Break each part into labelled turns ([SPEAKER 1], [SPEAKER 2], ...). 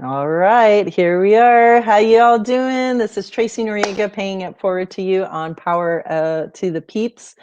[SPEAKER 1] All right, here we are. How you all doing? This is Tracey Noriega paying it forward to you on Power to the PEEPS.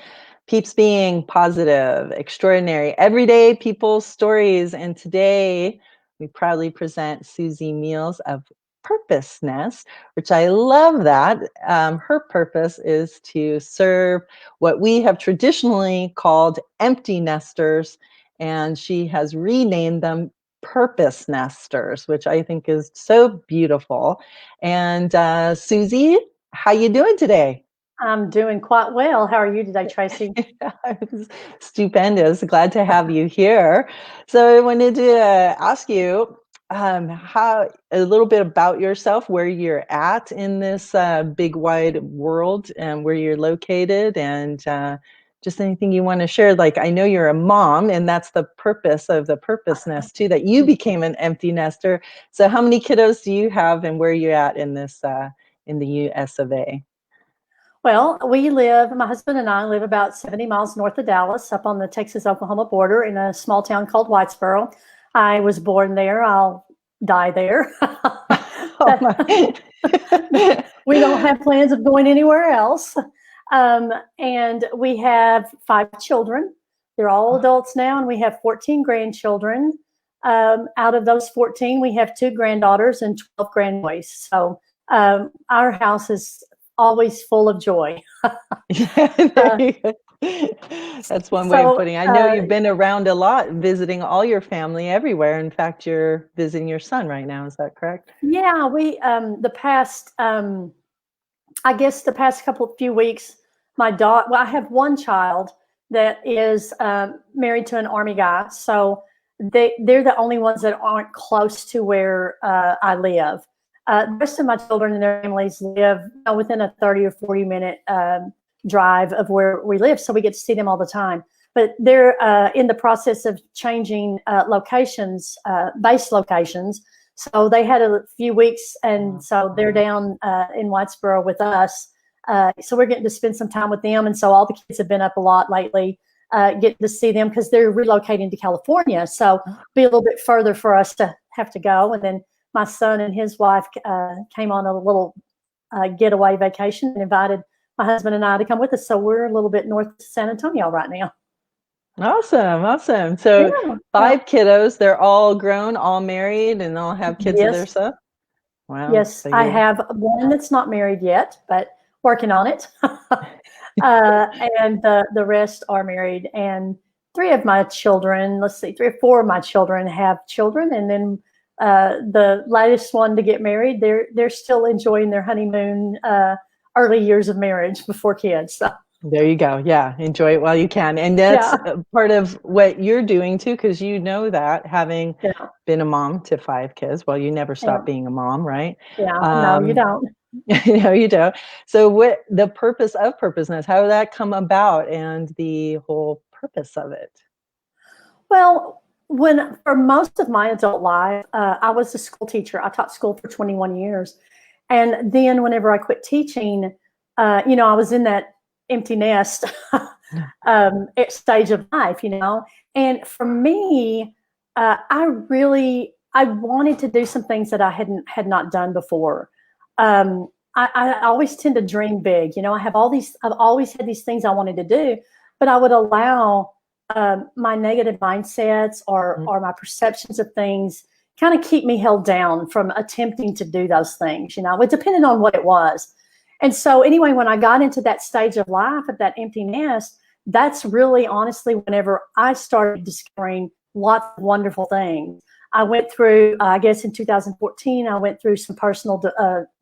[SPEAKER 1] PEEPS being positive, extraordinary, everyday people's stories. And today we proudly present Susie Meals of Purpose Nest, which I love that. Her purpose is to serve what we have traditionally called empty nesters, and she has renamed them purpose nesters, which I think is so beautiful. And Susie, how you doing today?
[SPEAKER 2] I'm doing quite well. How are you today, Tracey?
[SPEAKER 1] It's stupendous. Glad to have you here. So I wanted to ask you how a little bit about yourself, where you're at in this big wide world, and where you're located, and just anything you want to share. Like, I know you're a mom, and that's the purpose of the Purpose Nest too, that you became an empty nester. So how many kiddos do you have, and where are you at in this in the US of A?
[SPEAKER 2] Well, my husband and I live about 70 miles north of Dallas, up on the Texas-Oklahoma border in a small town called Whitesboro. I was born there. I'll die there.
[SPEAKER 1] Oh my.
[SPEAKER 2] We don't have plans of going anywhere else. And we have 5 children. They're all adults now, and we have 14 grandchildren. Out of those 14, we have 2 granddaughters and 12 grandboys. So our house is always full of joy.
[SPEAKER 1] Yeah, there you go. That's one way of
[SPEAKER 2] So
[SPEAKER 1] putting it. I know you've been around a lot, visiting all your family everywhere. In fact, you're visiting your son right now. Is that correct?
[SPEAKER 2] yeah, we the past I guess the past few weeks, my daughter. Well, I have one child that is married to an Army guy, so they're the only ones that aren't close to where I live. The rest of my children and their families live within a 30 or 40 minute drive of where we live, so we get to see them all the time. But they're in the process of changing locations, base locations. So they had a few weeks, and so they're down in Whitesboro with us. So we're getting to spend some time with them, and so all the kids have been up a lot lately, getting to see them because they're relocating to California. So be a little bit further for us to have to go, and then my son and his wife came on a little getaway vacation and invited my husband and I to come with us. So we're a little bit north of San Antonio right now.
[SPEAKER 1] Awesome, awesome. So
[SPEAKER 2] Yeah.
[SPEAKER 1] five kiddos, they're all grown, all married, and all have kids of their
[SPEAKER 2] Yes.
[SPEAKER 1] stuff. Wow.
[SPEAKER 2] Yes.
[SPEAKER 1] So
[SPEAKER 2] I
[SPEAKER 1] you're
[SPEAKER 2] have one that's not married yet, but working on it. And the rest are married. And 3 or 4 of my children have children. And then the latest one to get married, they're still enjoying their honeymoon, early years of marriage before kids. So,
[SPEAKER 1] there you go. Yeah, enjoy it while you can. And that's
[SPEAKER 2] yeah.
[SPEAKER 1] part of what you're doing too, because you know that having
[SPEAKER 2] Yeah.
[SPEAKER 1] been a mom to 5 kids, well, you never
[SPEAKER 2] Yeah.
[SPEAKER 1] stop being a mom, right?
[SPEAKER 2] Yeah. No, you
[SPEAKER 1] Um,
[SPEAKER 2] don't.
[SPEAKER 1] no, you don't. So what the purpose of purposeness, how did that come about and the whole purpose of it?
[SPEAKER 2] Well, for most of my adult life, I was a school teacher. I taught school for 21 years. And then whenever I quit teaching, I was in that empty nest stage of life. And for me, I wanted to do some things that I had not done before. I always tend to dream big. I've always had these things I wanted to do, but I would allow my negative mindsets or my perceptions of things kind of keep me held down from attempting to do those things. It depended on what it was. And so anyway, when I got into that stage of life, of that empty nest, that's really honestly whenever I started discovering lots of wonderful things. I went through, I guess in 2014, I went through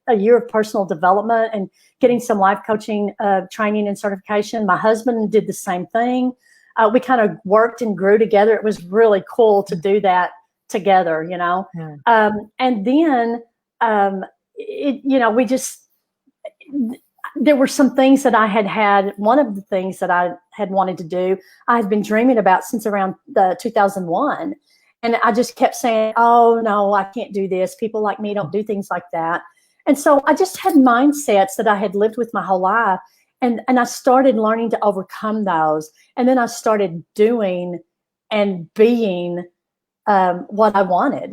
[SPEAKER 2] a year of personal development and getting some life coaching training and certification. My husband did the same thing. We kind of worked and grew together. It was really cool to do that together.
[SPEAKER 1] Yeah.
[SPEAKER 2] And then, we just, there were some things that I had. One of the things that I had wanted to do, I had been dreaming about since around 2001. And I just kept saying, oh, no, I can't do this. People like me don't do things like that. And so I just had mindsets that I had lived with my whole life. And I started learning to overcome those. And then I started doing and being what I wanted.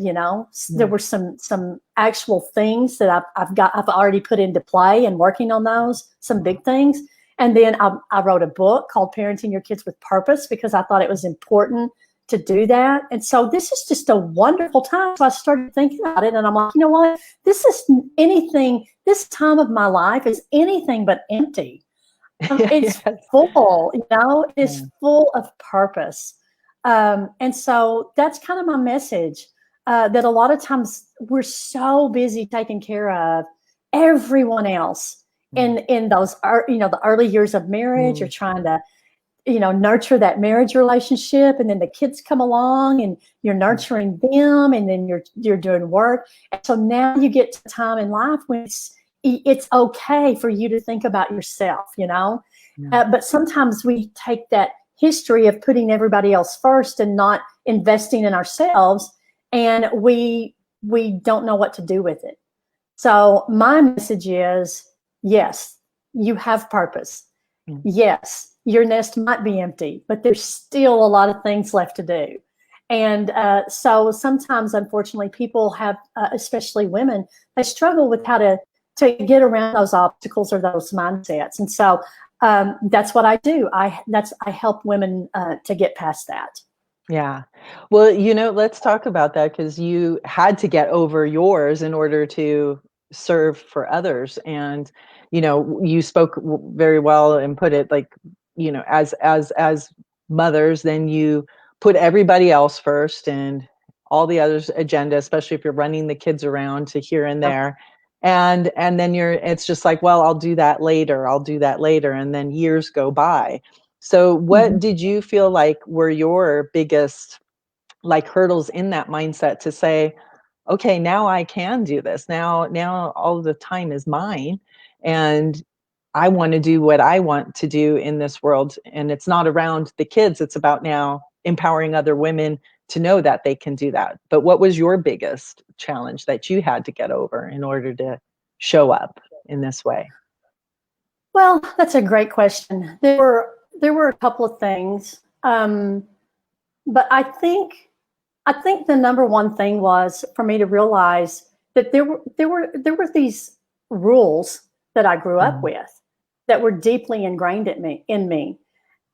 [SPEAKER 2] There were some actual things that I've already put into play and working on those, some big things. And then I wrote a book called Parenting Your Kids with Purpose, because I thought it was important to do that. And so this is just a wonderful time. So I started thinking about it, and I'm like, you know what? This time of my life is anything but empty. It's full, it's full of purpose. And so that's kind of my message, that a lot of times we're so busy taking care of everyone else in those, the early years of marriage. You're trying to, nurture that marriage relationship, and then the kids come along and you're nurturing them, and then you're doing work. And so now you get to a time in life when it's okay for you to think about yourself, but sometimes we take that history of putting everybody else first and not investing in ourselves, and we don't know what to do with it. So my message is, yes, you have purpose. Yes, your nest might be empty, but there's still a lot of things left to do. And so sometimes, unfortunately, people have, especially women, they struggle with how to get around those obstacles or those mindsets. And so that's what I do. I help women to get past that.
[SPEAKER 1] Yeah. Well, let's talk about that, because you had to get over yours in order to serve for others. And, you spoke very well and put it like, as mothers, then you put everybody else first and all the others' agenda, especially if you're running the kids around to here and there. And then it's just like, well, I'll do that later. And then years go by. So what did you feel like were your biggest hurdles in that mindset to say, okay, now I can do this. Now all the time is mine, and I want to do what I want to do in this world. And it's not around the kids. It's about now empowering other women to know that they can do that. But what was your biggest challenge that you had to get over in order to show up in this way?
[SPEAKER 2] Well, that's a great question. There were a couple of things, but I think the number one thing was for me to realize that there were these rules that I grew up with that were deeply ingrained in me.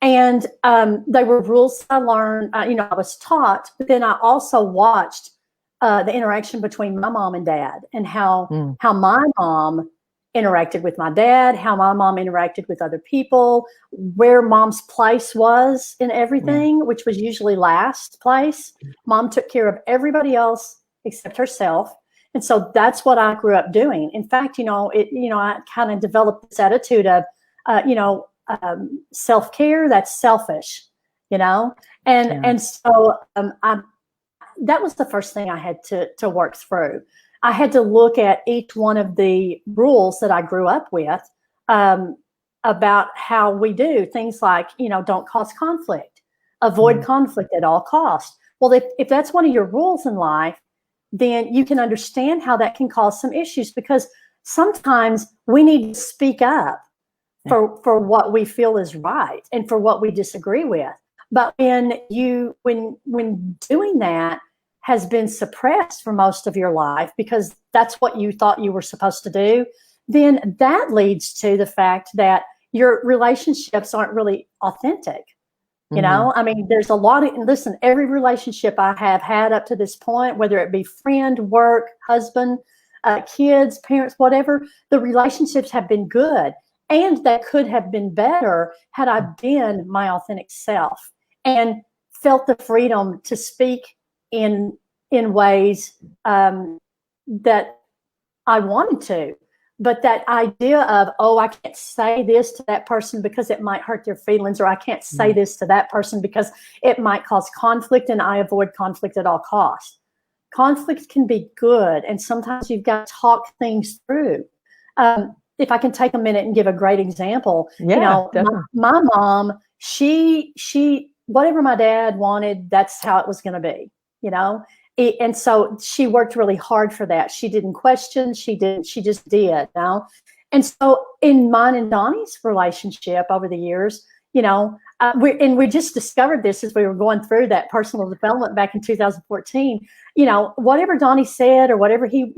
[SPEAKER 2] And they were rules I learned, I was taught, but then I also watched the interaction between my mom and dad, and how my mom interacted with my dad, how my mom interacted with other people, where mom's place was in everything, which was usually last place. Mom took care of everybody else except herself. And so that's what I grew up doing. In fact, I kind of developed this attitude of, self-care, that's selfish, and so that was the first thing I had to work through. I had to look at each one of the rules that I grew up with, about how we do things like, don't cause conflict, avoid conflict at all costs. Well, if that's one of your rules in life, then you can understand how that can cause some issues, because sometimes we need to speak up for what we feel is right and for what we disagree with. But when doing that has been suppressed for most of your life because that's what you thought you were supposed to do, then that leads to the fact that your relationships aren't really authentic. I mean, there's a lot of, listen, every relationship I have had up to this point, whether it be friend, work, husband, kids, parents, whatever, the relationships have been good. And that could have been better had I been my authentic self and felt the freedom to speak in ways that I wanted to. But that idea of, I can't say this to that person because it might hurt their feelings, or I can't say this to that person because it might cause conflict, and I avoid conflict at all costs. Conflict can be good, and sometimes you've got to talk things through. If I can take a minute and give a great example, my mom, she whatever my dad wanted, that's how it was going to be, and so she worked really hard for that. She didn't question. She just did. And so in mine and Donnie's relationship over the years, we just discovered this as we were going through that personal development back in 2014. Whatever Donnie said or whatever he,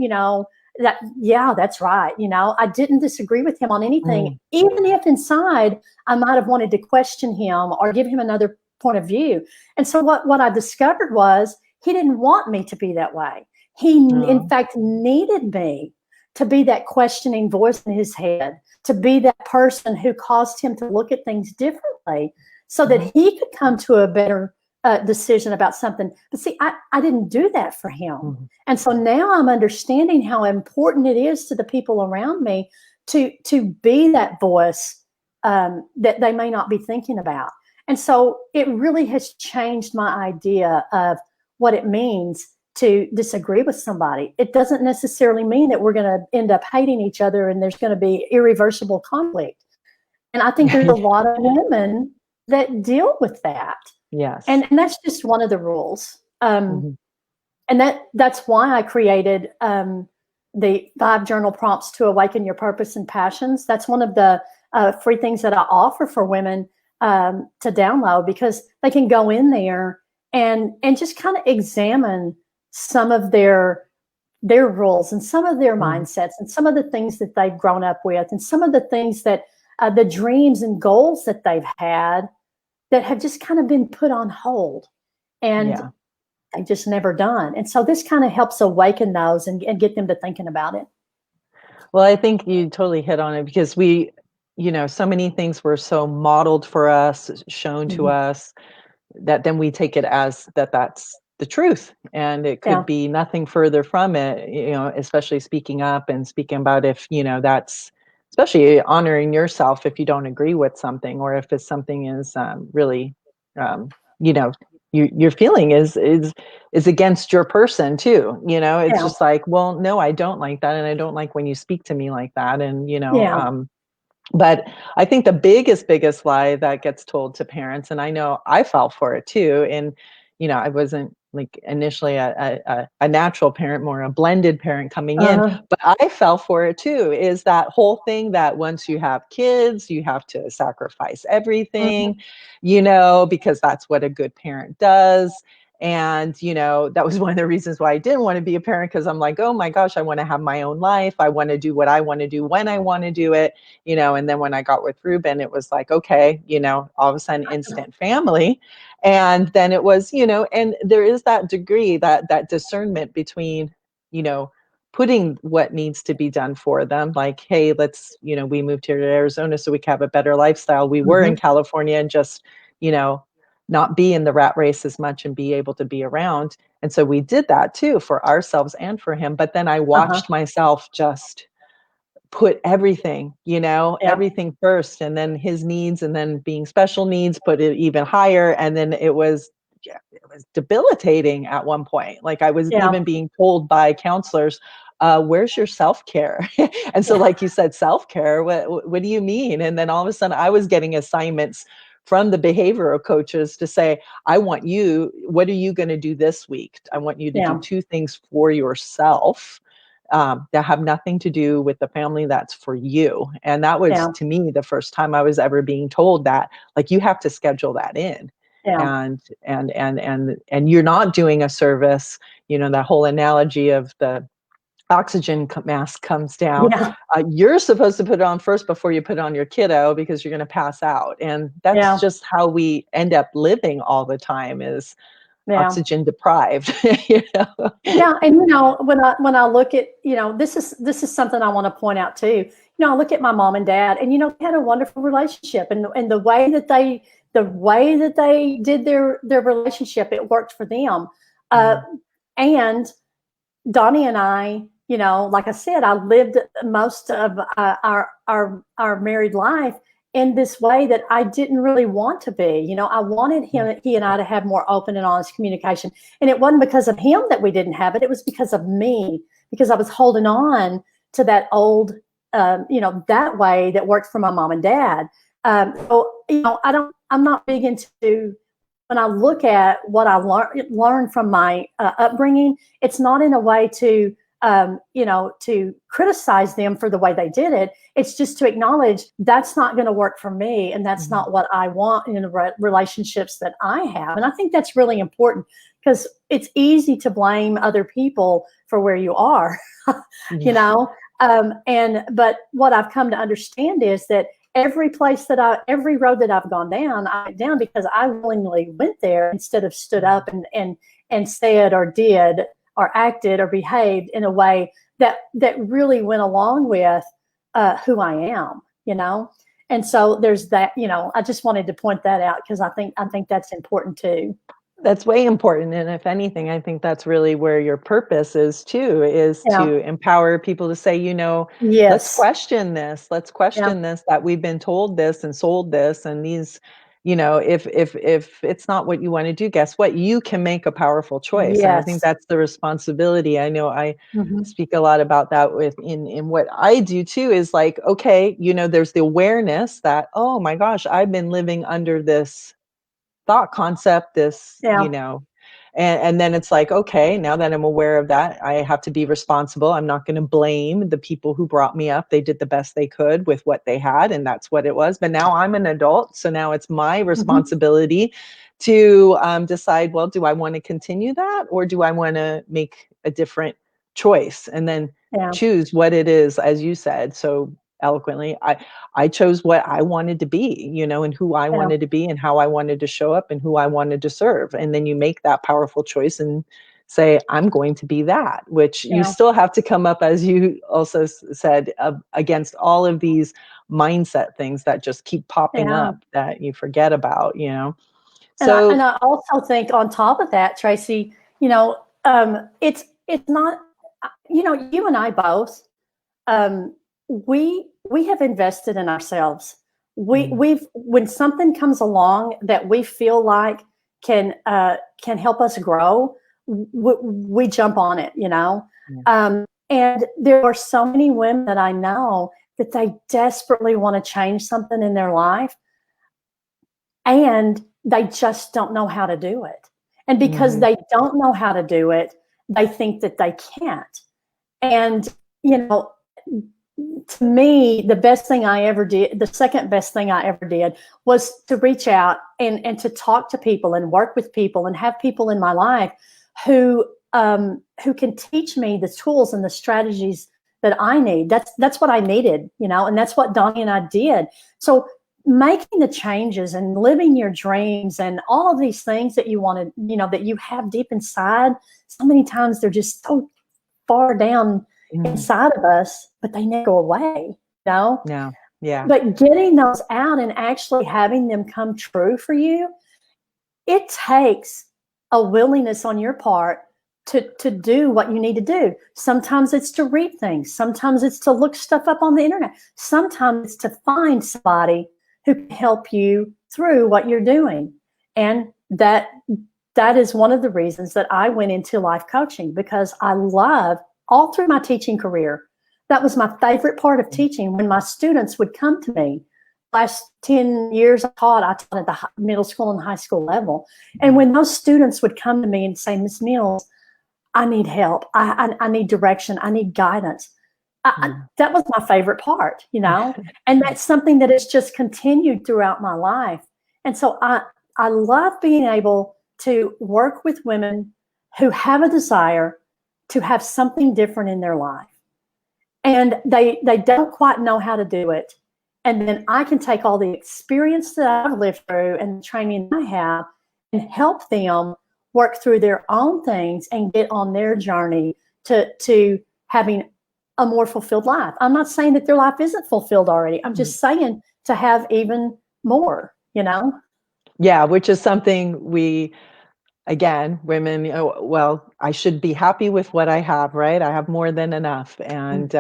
[SPEAKER 2] that's right. I didn't disagree with him on anything, even if inside I might have wanted to question him or give him another point of view. And so what I discovered was he didn't want me to be that way. He, in fact, needed me to be that questioning voice in his head, to be that person who caused him to look at things differently so that he could come to a better decision about something. But see, I didn't do that for him. And so now I'm understanding how important it is to the people around me to be that voice that they may not be thinking about. And so it really has changed my idea of what it means to disagree with somebody. It doesn't necessarily mean that we're going to end up hating each other and there's going to be irreversible conflict. And I think there's a lot of women that deal with that.
[SPEAKER 1] Yes.
[SPEAKER 2] And that's just one of the rules. And that's why I created the 5 journal prompts to awaken your purpose and passions. That's one of the free things that I offer for women to download, because they can go in there and just kind of examine some of their rules and some of their mindsets and some of the things that they've grown up with and some of the things that the dreams and goals that they've had that have just kind of been put on hold and they just never done. And so this kind of helps awaken those and get them to thinking about it.
[SPEAKER 1] Well, I think you totally hit on it, because we, so many things were so modeled for us, shown to us, that then we take it as that's the truth. And it could be nothing further from it, especially speaking up and speaking about if, that's, especially honoring yourself if you don't agree with something, or if it's something is really, your feeling is against your person too. It's just like, well, no, I don't like that. And I don't like when you speak to me like that. And, but I think the biggest lie that gets told to parents, and I know I fell for it too. And, I wasn't like initially a natural parent, more a blended parent coming in, but I fell for it too, is that whole thing that once you have kids, you have to sacrifice everything, because that's what a good parent does. And, that was one of the reasons why I didn't want to be a parent, because I'm like, oh my gosh, I want to have my own life. I want to do what I want to do when I want to do it, and then when I got with Ruben, it was like, okay, all of a sudden instant family. And then it was, and there is that degree, that discernment between, putting what needs to be done for them. Like, hey, let's, we moved here to Arizona so we can have a better lifestyle. We were in California and just, not be in the rat race as much and be able to be around. And so we did that too for ourselves and for him. But then I watched myself just put everything, everything first, and then his needs, and then being special needs, put it even higher. And then it was debilitating at one point. Like I was even being told by counselors, where's your self-care? And so like you said, self-care, what do you mean? And then all of a sudden I was getting assignments from the behavioral coaches to say, what are you going to do this week? I want you to do 2 things for yourself that have nothing to do with the family, that's for you. And that was to me the first time I was ever being told that, like, you have to schedule that in. And you're not doing a service, that whole analogy of the oxygen mask comes down. You're supposed to put it on first before you put it on your kiddo, because you're going to pass out. And that's just how we end up living all the time, is oxygen deprived.
[SPEAKER 2] And when I look at, this is something I want to point out too. I look at my mom and dad, and they had a wonderful relationship, and the way that they did their relationship, it worked for them. And Donnie and I, like I said, I lived most of our married life in this way that I didn't really want to be. I wanted he and I to have more open and honest communication. And it wasn't because of him that we didn't have it. It was because of me, because I was holding on to that old, that way that worked for my mom and dad. So, I'm not big into, when I look at what I learned from my upbringing, it's not in a way to to criticize them for the way they did it. It's just to acknowledge that's not going to work for me, and that's not what I want in the relationships that I have. And I think that's really important, because it's easy to blame other people for where you are, but what I've come to understand is that every road that I've gone down, I went down because I willingly went there instead of stood up and said or did or acted or behaved in a way that really went along with who I am, And so there's that, I just wanted to point that out, because I think that's important too.
[SPEAKER 1] That's way important. And if anything, I think that's really where your purpose is too, is to empower people to say, let's
[SPEAKER 2] Yes.
[SPEAKER 1] question this. Let's question this, that we've been told this and sold this. And these, if it's not what you want to do, guess what? You can make a powerful choice. And I think
[SPEAKER 2] Yes.
[SPEAKER 1] that's the responsibility. I know I
[SPEAKER 2] Mhm.
[SPEAKER 1] speak a lot about that in what I do too, is like, okay, there's the awareness that, oh my gosh, I've been living under this thought concept, and then it's like, okay, now that I'm aware of that, I have to be responsible. I'm not going to blame the people who brought me up. They did the best they could with what they had, and that's what it was. But now I'm an adult, so now it's my responsibility to decide, well, do I want to continue that, or do I want to make a different choice, and then choose what it is, as you said so eloquently. I chose what I wanted to be, and who I wanted to be, and how I wanted to show up, and who I wanted to serve. And then you make that powerful choice and say, I'm going to be that, which you still have to come up, as you also said, against all of these mindset things that just keep popping up that you forget about, So,
[SPEAKER 2] and I also think on top of that, Tracey, it's not, you and I both, we have invested in ourselves. We've when something comes along that we feel like can help us grow, we jump on it, and there are so many women that I know that they desperately want to change something in their life, and they just don't know how to do it. And because they don't know how to do it, they think that they can't. And to me, the best thing I ever did, the second best thing I ever did, was to reach out and to talk to people and work with people and have people in my life who can teach me the tools and the strategies that I need. That's what I needed, and that's what Donnie and I did. So making the changes and living your dreams and all of these things that you wanted, that you have deep inside, so many times they're just so far down inside of us, but they never go away,
[SPEAKER 1] Yeah.
[SPEAKER 2] But getting those out and actually having them come true for you, it takes a willingness on your part to do what you need to do. Sometimes it's to read things. Sometimes it's to look stuff up on the internet. Sometimes it's to find somebody who can help you through what you're doing. And that is one of the reasons that I went into life coaching, because I love, all through my teaching career, that was my favorite part of teaching. When my students would come to me, last 10 years I taught at the middle school and high school level. And when those students would come to me and say, Ms. Meals, I need help. I need direction. I need guidance. That was my favorite part, and that's something that has just continued throughout my life. And so I love being able to work with women who have a desire to have something different in their life, and they don't quite know how to do it. And then I can take all the experience that I've lived through and the training I have and help them work through their own things and get on their journey to having a more fulfilled life. I'm not saying that their life isn't fulfilled already. I'm just saying to have even more,
[SPEAKER 1] Yeah, which is something we, again, women, well, I should be happy with what I have, right? I have more than enough. And,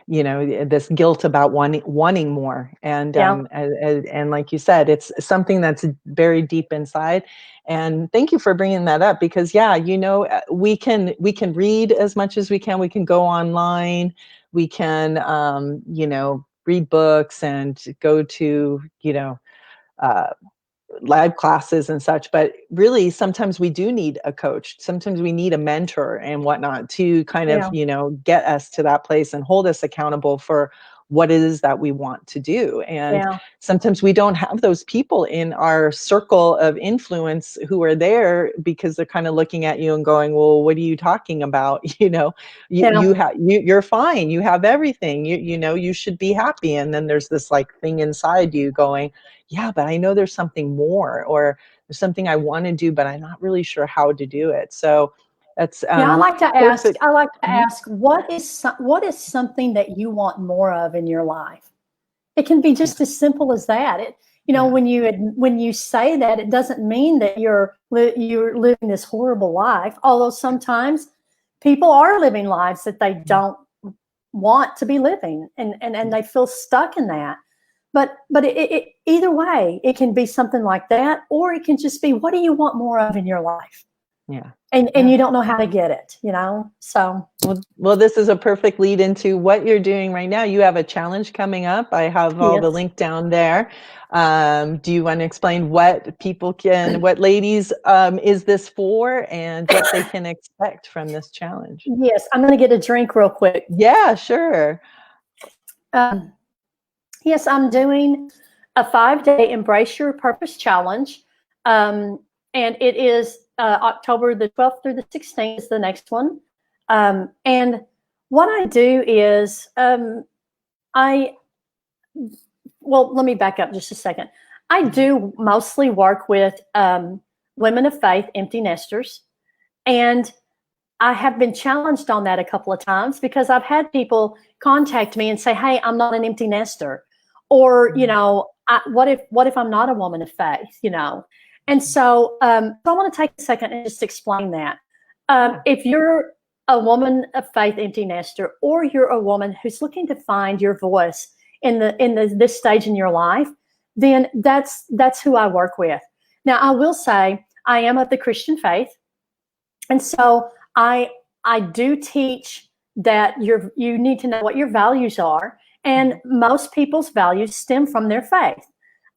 [SPEAKER 1] this guilt about wanting more. And, and like you said, it's something that's very deep inside. And thank you for bringing that up, because we can read as much as we can. We can go online. We can, read books and go to, live classes and such, but really sometimes we do need a coach. Sometimes we need a mentor and whatnot to kind of,
[SPEAKER 2] Yeah.
[SPEAKER 1] get us to that place and hold us accountable for what it is that we want to do. And
[SPEAKER 2] Yeah.
[SPEAKER 1] sometimes we don't have those people in our circle of influence who are there because they're kind of looking at you and going, well, what are you talking about?
[SPEAKER 2] Yeah.
[SPEAKER 1] You're fine. You have everything. You should be happy. And then there's this like thing inside you going, yeah, but I know there's something more, or there's something I want to do, but I'm not really sure how to do it. So that's
[SPEAKER 2] Yeah, I like to ask.
[SPEAKER 1] perfect.
[SPEAKER 2] I like to
[SPEAKER 1] Mhm.
[SPEAKER 2] ask, what is something that you want more of in your life? It can be
[SPEAKER 1] Yeah,
[SPEAKER 2] just as simple as that.
[SPEAKER 1] yeah,
[SPEAKER 2] When you say that, it doesn't mean that you're living this horrible life. Although sometimes people are living lives that they
[SPEAKER 1] mhm,
[SPEAKER 2] don't want to be living, and they feel stuck in that. But either way, it can be something like that, or it can just be, what do you want more of in your life?
[SPEAKER 1] yeah,
[SPEAKER 2] And
[SPEAKER 1] yeah.
[SPEAKER 2] you don't know how to get it. So
[SPEAKER 1] Well, this is a perfect lead into what you're doing right now. You have a challenge coming up. I have all the
[SPEAKER 2] yes.
[SPEAKER 1] link down there. Do you want to explain what ladies is this for, and what they can expect from this challenge?
[SPEAKER 2] Yes, I'm going to get a drink real quick.
[SPEAKER 1] Yeah, sure.
[SPEAKER 2] Um, yes, I'm doing a 5-day Embrace Your Purpose challenge. And it is October the 12th through the 16th is the next one. And what I do is let me back up just a second. I
[SPEAKER 1] Mhm.
[SPEAKER 2] do mostly work with women of faith, empty nesters. And I have been challenged on that a couple of times because I've had people contact me and say, "Hey, I'm not an empty nester," or
[SPEAKER 1] Mhm.
[SPEAKER 2] what if I'm not a woman of faith? And so I want to take a second and just explain that.
[SPEAKER 1] Yeah.
[SPEAKER 2] If you're a woman of faith, empty nester, or you're a woman who's looking to find your voice in this stage in your life, then that's who I work with. Now, I will say I am of the Christian faith. And so I do teach that you need to know what your values are, and
[SPEAKER 1] Mhm.
[SPEAKER 2] most people's values stem from their faith.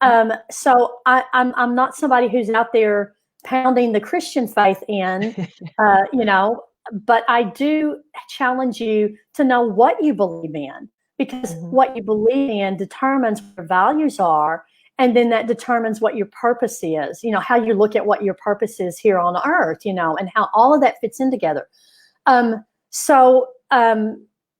[SPEAKER 1] Yeah.
[SPEAKER 2] So I'm not somebody who's out there pounding the Christian faith in, uh, you know, but I do challenge you to know what you believe in, because
[SPEAKER 1] Mhm.
[SPEAKER 2] what you believe in determines what your values are, and then that determines what your purpose is, how you look at what your purpose is here on earth, and how all of that fits in together. So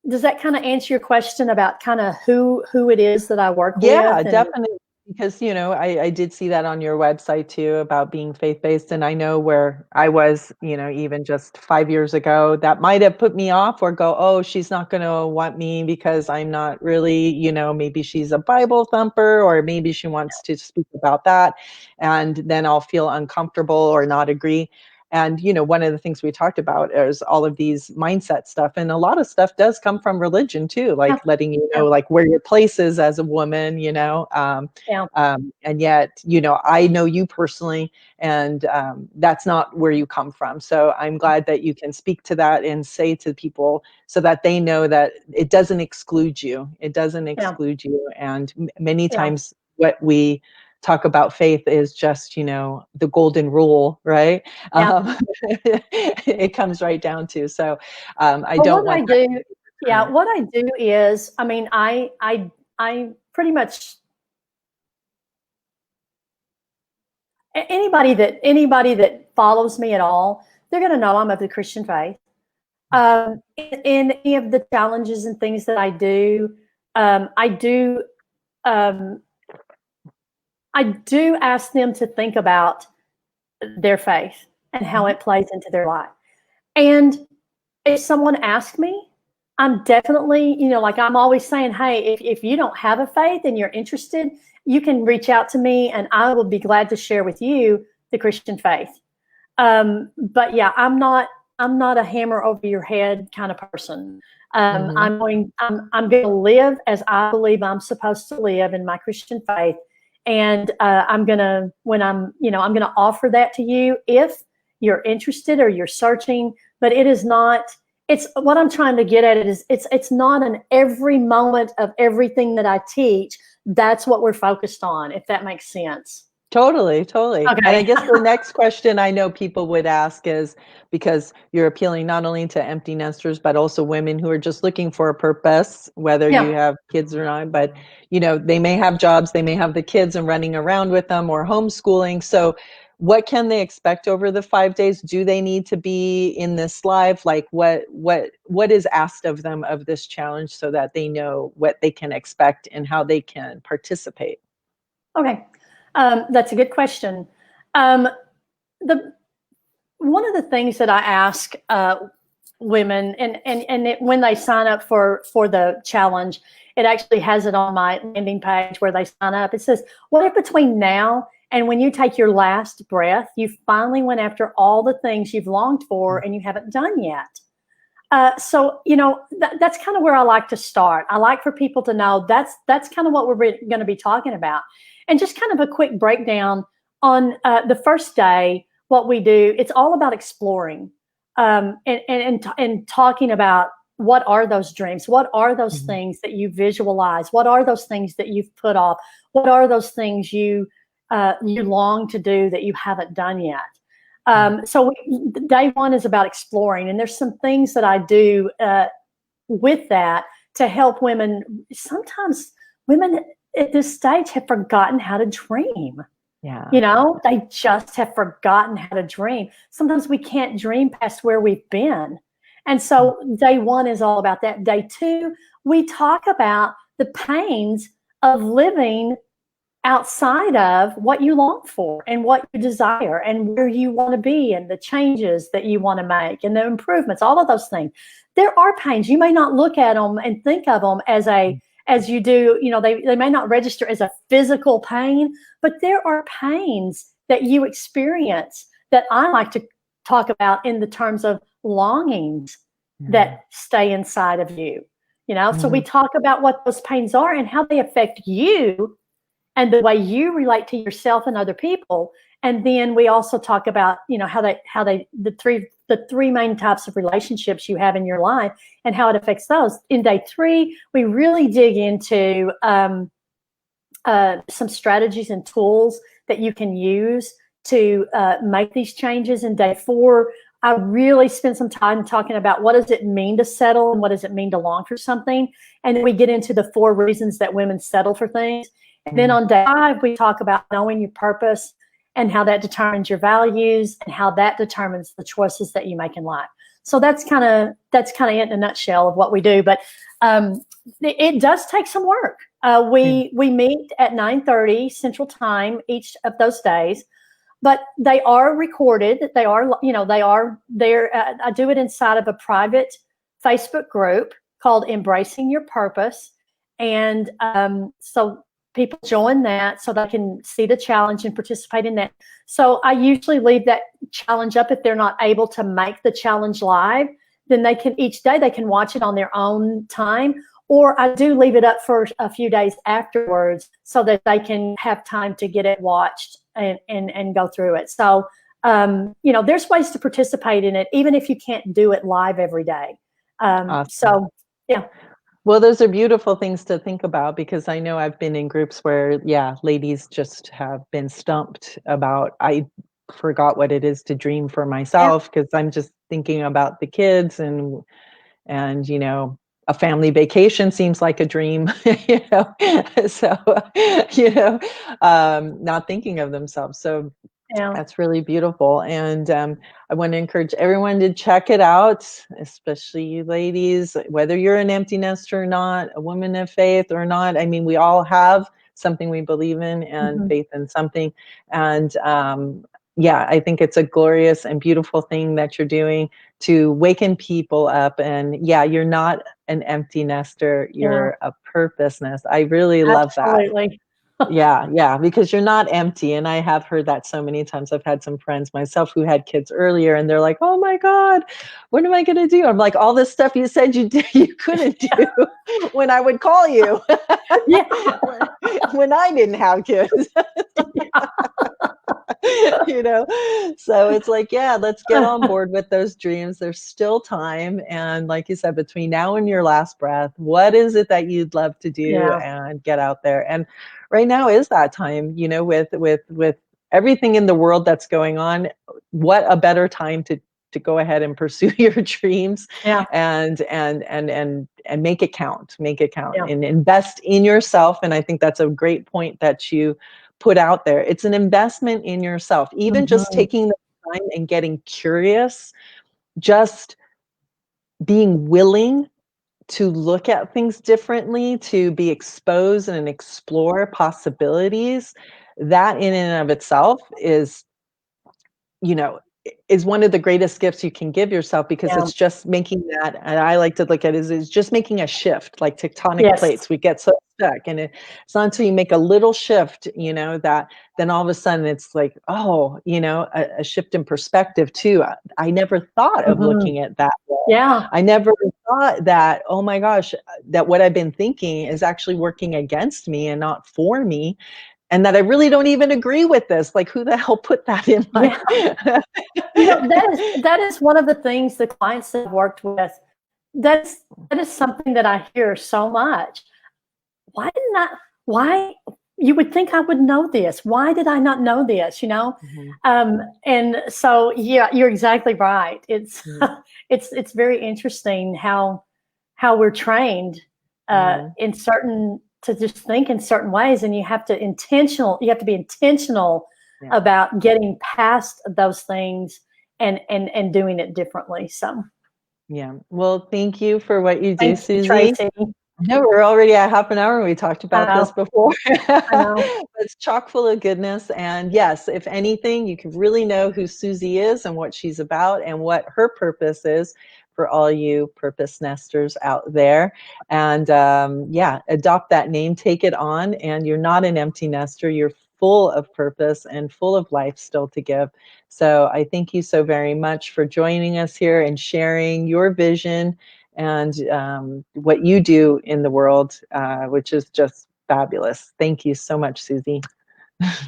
[SPEAKER 2] does that kind of answer your question about kind of who it is that I work with?
[SPEAKER 1] Yeah,
[SPEAKER 2] And
[SPEAKER 1] definitely. Because, I did see that on your website too about being faith-based. And I know where I was, even just 5 years ago, that might have put me off or go, oh, she's not going to want me because I'm not really, maybe she's a Bible thumper, or maybe she wants to speak about that. And then I'll feel uncomfortable or not agree. And, one of the things we talked about is all of these mindset stuff. And a lot of stuff does come from religion too,
[SPEAKER 2] yeah,
[SPEAKER 1] like letting you
[SPEAKER 2] yeah,
[SPEAKER 1] know, like where your place is as a woman,
[SPEAKER 2] yeah,
[SPEAKER 1] and yet, I know you personally, and that's not where you come from. So I'm glad that you can speak to that and say to people so that they know that it doesn't exclude you. It doesn't
[SPEAKER 2] yeah,
[SPEAKER 1] exclude you. And many
[SPEAKER 2] yeah,
[SPEAKER 1] times what we talk about faith is just, the golden rule, right?
[SPEAKER 2] yeah.
[SPEAKER 1] Um, it comes right down to. So I
[SPEAKER 2] Well,
[SPEAKER 1] don't
[SPEAKER 2] what I
[SPEAKER 1] want that
[SPEAKER 2] do,
[SPEAKER 1] to
[SPEAKER 2] yeah,
[SPEAKER 1] hurt.
[SPEAKER 2] what I do is, I mean, I pretty much anybody that follows me at all, they're going to know I'm of the Christian faith. In any of the challenges and things that I do, um, I do ask them to think about their faith and how
[SPEAKER 1] Mhm.
[SPEAKER 2] it plays into their life. And if someone asks me, I'm definitely, like I'm always saying, hey, if you don't have a faith and you're interested, you can reach out to me and I will be glad to share with you the Christian faith. But yeah, I'm not a hammer over your head kind of person.
[SPEAKER 1] Mhm.
[SPEAKER 2] I'm going to live as I believe I'm supposed to live in my Christian faith. And I'm going to, I'm going to offer that to you if you're interested or you're searching, but it is not, it's what I'm trying to get at it is it's not an every moment of everything that I teach. That's what we're focused on, if that makes sense.
[SPEAKER 1] Totally, totally. And I
[SPEAKER 2] Okay.
[SPEAKER 1] guess the next question I know people would ask is, because you're appealing not only to empty nesters, but also women who are just looking for a purpose, whether you
[SPEAKER 2] Yeah.
[SPEAKER 1] have kids or not, but they may have jobs, they may have the kids and running around with them or homeschooling. So what can they expect over the 5 days? Do they need to be in this live? Like what is asked of them of this challenge so that they know what they can expect and how they can participate?
[SPEAKER 2] Okay. That's a good question. Um, the One of the things that I ask women, when they sign up for the challenge, it actually has it on my landing page where they sign up. It says, "What if between now and when you take your last breath, you finally went after all the things you've longed for and you haven't done yet?" That's kind of where I like to start. I like for people to know that's kind of what we're going to be talking about, and just kind of a quick breakdown on the first day. What we do, it's all about exploring, and talking about what are those dreams, what are those
[SPEAKER 1] Mhm.
[SPEAKER 2] things that you visualize, what are those things that you've put off, what are those things you long to do that you haven't done yet. So day one is about exploring, and there's some things that I do with that to help women. Sometimes women at this stage have forgotten how to dream.
[SPEAKER 1] Yeah.
[SPEAKER 2] They just have forgotten how to dream. Sometimes we can't dream past where we've been. And so day one is all about that. Day two, we talk about the pains of living outside of what you long for and what you desire and where you want to be and the changes that you want to make and the improvements, all of those things. There are pains. You may not look at them and think of them as you do, they may not register as a physical pain, but there are pains that you experience that I like to talk about in the terms of longings that stay inside of you. So we talk about what those pains are and how they affect you and the way you relate to yourself and other people. And then we also talk about, the three main types of relationships you have in your life and how it affects those. In day three, we really dig into some strategies and tools that you can use to make these changes. In day four, I really spend some time talking about what does it mean to settle and what does it mean to long for something. And then we get into the 4 reasons that women settle for things. And then on day 5, we talk about knowing your purpose and how that determines your values and how that determines the choices that you make in life. So that's kind of it in a nutshell of what we do. But it does take some work. We meet at 9:30 Central Time each of those days, but they are recorded. They are there. I do it inside of a private Facebook group called Embracing Your Purpose, and so people join that so they can see the challenge and participate in that. So I usually leave that challenge up if they're not able to make the challenge live. Then each day they can watch it on their own time, or I do leave it up for a few days afterwards so that they can have time to get it watched and go through it. So there's ways to participate in it even if you can't do it live every day.
[SPEAKER 1] Awesome.
[SPEAKER 2] So yeah.
[SPEAKER 1] Well, those are beautiful things to think about, because I know I've been in groups where, ladies just have been stumped about, I forgot what it is to dream for myself because I'm just thinking about the kids and a family vacation seems like a dream, so, not thinking of themselves. So
[SPEAKER 2] Yeah.
[SPEAKER 1] that's really beautiful. And I want to encourage everyone to check it out, especially you ladies, whether you're an empty nester or not, a woman of faith or not. I mean, we all have something we believe in and faith in something. And I think it's a glorious and beautiful thing that you're doing to waken people up. And you're not an empty nester, you're a purpose nest. I really love that.
[SPEAKER 2] Absolutely.
[SPEAKER 1] Yeah, because you're not empty. And I have heard that so many times. I've had some friends myself who had kids earlier and they're like, "Oh my God, what am I going to do?" I'm like, "All this stuff you said you couldn't do when I would call you."
[SPEAKER 2] Yeah.
[SPEAKER 1] when I didn't have kids. you know, so it's like, yeah, let's get on board with those dreams. There's still time. And like you said, between now and your last breath, what is it that you'd love to do,
[SPEAKER 2] Yeah.
[SPEAKER 1] and get out there? And right now is that time, you know, with everything in the world that's going on. What a better time to go ahead and pursue your dreams,
[SPEAKER 2] Yeah.
[SPEAKER 1] and make it count,
[SPEAKER 2] Yeah.
[SPEAKER 1] and invest in yourself. And I think that's a great point that you put out there. It's an investment in yourself, even just
[SPEAKER 2] Mhm.
[SPEAKER 1] taking the time and getting curious, just being willing to look at things differently, to be exposed and explore possibilities. That in and of itself is, you know, is one of the greatest gifts you can give yourself, because
[SPEAKER 2] Yeah.
[SPEAKER 1] it's just making that, and I like to look at it as, is just making a shift, like tectonic
[SPEAKER 2] Yes.
[SPEAKER 1] plates. We get so stuck, and it's not until you make a little shift, you know, that then all of a sudden it's like, oh, you know, a shift in perspective too. I never thought of
[SPEAKER 2] Mhm.
[SPEAKER 1] looking at that way.
[SPEAKER 2] Yeah.
[SPEAKER 1] I never thought that, oh my gosh, that what I've been thinking is actually working against me and not for me, and that I really don't even agree with this. Like, who the hell put that in my
[SPEAKER 2] Yeah. You know, that is one of the things the clients that I've worked with, that is something that I hear so much. Why didn't I why you would think I would know this. Why did I not know this, you know?
[SPEAKER 1] Mhm,
[SPEAKER 2] And so yeah, you're exactly right. It's
[SPEAKER 1] mhm,
[SPEAKER 2] it's very interesting how we're trained
[SPEAKER 1] mhm.
[SPEAKER 2] in certain to just think in certain ways, and you have to be intentional
[SPEAKER 1] Yeah,
[SPEAKER 2] about getting past those things and doing it differently. So
[SPEAKER 1] yeah. Well, thank you for what you do,
[SPEAKER 2] thank you,
[SPEAKER 1] Susie.
[SPEAKER 2] Tracy.
[SPEAKER 1] No, we're already at half an hour, and we talked
[SPEAKER 2] I
[SPEAKER 1] about
[SPEAKER 2] know,
[SPEAKER 1] this before.
[SPEAKER 2] I know.
[SPEAKER 1] It's chock full of goodness. And yes, if anything, you can really know who Susie is and what she's about and what her purpose is, for all you purpose nesters out there. And yeah, adopt that name, take it on, and you're not an empty nester. You're full of purpose and full of life still to give. So I thank you so very much for joining us here and sharing your vision and what you do in the world, which is just fabulous. Thank you so much, Susie.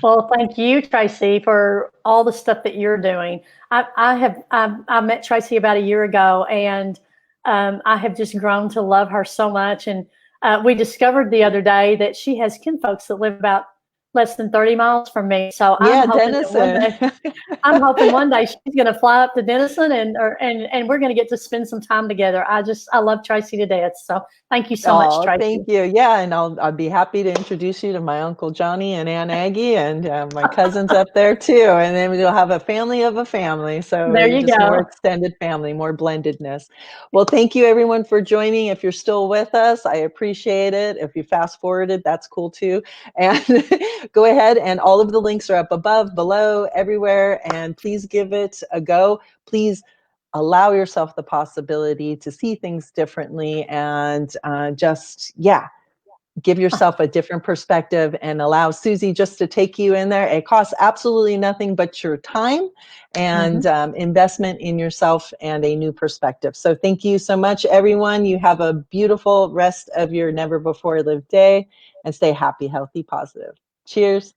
[SPEAKER 2] Well, thank you, Tracy, for all the stuff that you're doing. I met Tracy about a year ago, and I have just grown to love her so much. And we discovered the other day that she has kinfolks that live about less than 30 miles from me. So
[SPEAKER 1] Yeah, Denison.
[SPEAKER 2] I'm hoping one day she's going to fly up to Denison, and we're going to get to spend some time together. I love Tracy to death. So thank you so much,
[SPEAKER 1] Oh,
[SPEAKER 2] Tracy.
[SPEAKER 1] thank you. Yeah, and I'll be happy to introduce you to my Uncle Johnny and Aunt Aggie, and my cousins up there too. And then we'll have a family of a family.
[SPEAKER 2] There
[SPEAKER 1] So
[SPEAKER 2] you
[SPEAKER 1] just more
[SPEAKER 2] go.
[SPEAKER 1] extended family, more blendedness. Well, thank you everyone for joining. If you're still with us, I appreciate it. If you fast forwarded, that's cool too. And go ahead, and all of the links are up above, below, everywhere. And please give it a go. Please allow yourself the possibility to see things differently, and just, yeah, give yourself a different perspective, and allow Susie just to take you in there. It costs absolutely nothing but your time and
[SPEAKER 2] Mhm.
[SPEAKER 1] investment in yourself and a new perspective. So thank you so much, everyone. You have a beautiful rest of your never before lived day, and stay happy, healthy, positive. Cheers.